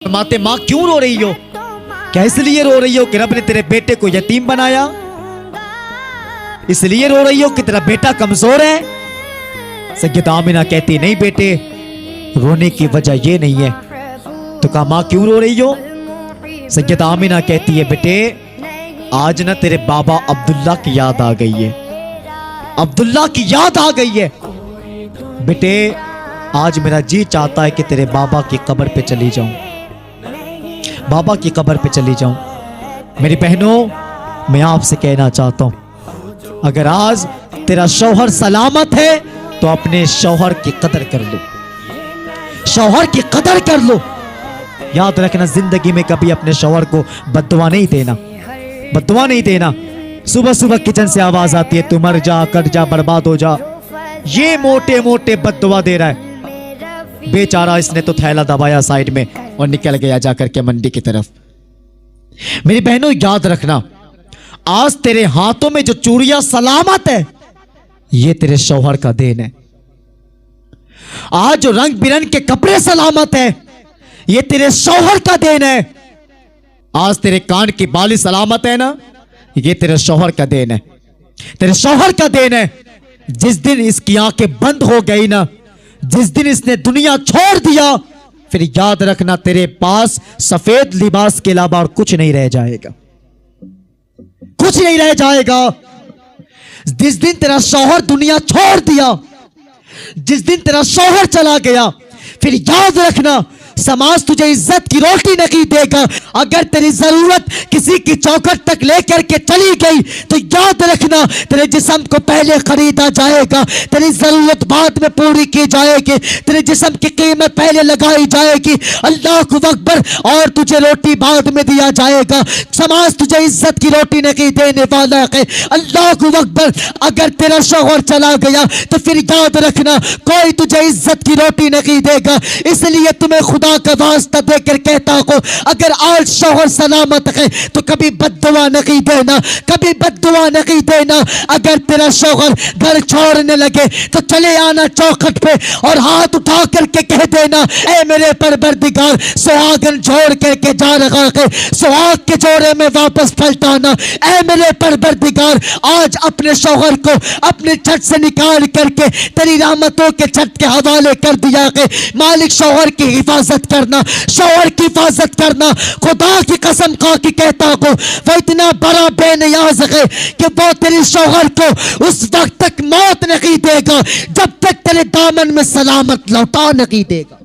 माते माँ क्यों रो रही हो? क्या इसलिए रो रही हो कि रब ने तेरे बेटे को यतीम बनाया? इसलिए रो रही हो कि तेरा बेटा कमजोर है? सैयदा आमिना कहती नहीं बेटे, रोने की वजह ये नहीं है। तो कहा माँ क्यों रो रही हो? सैयदा आमिना कहती है बेटे, आज ना तेरे बाबा अब्दुल्ला की याद आ गई है, अब्दुल्ला की याद आ गई है। बेटे आज मेरा जी चाहता है कि तेरे बाबा की कब्र पे चली जाऊं, बाबा की कब्र पे चली जाऊं। मेरी बहनों, मैं आपसे कहना चाहता हूं, अगर आज तेरा शौहर सलामत है तो अपने शौहर की कदर कर लो, शौहर की कदर कर लो। याद रखना, जिंदगी में कभी अपने शौहर को बद्दुआ नहीं देना, बद्दुआ नहीं देना। सुबह सुबह किचन से आवाज आती है, तू मर जा, कट जा, बर्बाद हो जा, ये मोटे मोटे बद्दुआ दे रहा है। बेचारा इसने तो थैला दबाया साइड में और निकल गया जाकर के मंडी की तरफ। मेरी बहनों याद रखना, आज तेरे हाथों में जो चूड़ियां सलामत है, ये तेरे शौहर का देन है। आज जो रंग बिरंग के कपड़े सलामत है, ये तेरे शौहर का देन है। आज तेरे कान की बाली सलामत है ना, ये तेरे शौहर का देन है, तेरे शौहर का देन है। जिस दिन इसकी आंखें बंद हो गई ना, जिस दिन इसने दुनिया छोड़ दिया, फिर याद रखना तेरे पास सफेद लिबास के अलावा और कुछ नहीं रह जाएगा, कुछ नहीं रह जाएगा। जिस दिन तेरा शौहर दुनिया छोड़ दिया, जिस दिन तेरा शौहर चला गया, फिर याद रखना समाज तुझे इज्जत की रोटी नहीं देगा। अगर तेरी जरूरत किसी की चौखट तक लेकर के चली गई तो याद रखना तेरे जिस्म को पहले खरीदा जाएगा, तेरी जरूरत बाद में पूरी की जाएगी, तेरे जिस्म की कीमत पहले लगाई जाएगी। अल्लाह को अकबर, और तुझे रोटी बाद में दिया जाएगा। समाज तुझे इज्जत की रोटी नहीं देने वाला है। अल्लाह को अकबर, अगर तेरा शौहर चला गया तो फिर याद रखना कोई तुझे इज्जत की रोटी नहीं देगा। इसलिए तुम्हें खुदा का वास्ता देकर कहता हूं, अगर आज शौहर सलामत है तो कभी बद्दुआ नहीं देना, कभी बद्दुआ नहीं देना। अगर तेरा शौहर घर छोड़ने लगे तो चले आना चौखट पे और हाथ उठा करके कह देना, ऐ मेरे परवरदिगार, सुहागन छोड़ करके जा रहा है, सुहाग के जोड़े में वापस पलटाना। ऐ मेरे परवरदिगार, आज अपने शौहर को अपने छत से निकाल करके तेरी रहमतों के छत के हवाले कर दिया है। मालिक शौहर की हिफाजत करना, शौहर की हिफाजत करना। खुदा की कसम खा के कहता हूं, वो इतना बड़ा बेनियाज है कि वो तेरे शौहर को उस वक्त तक मौत नहीं देगा जब तक तेरे दामन में सलामत लौटा नहीं देगा।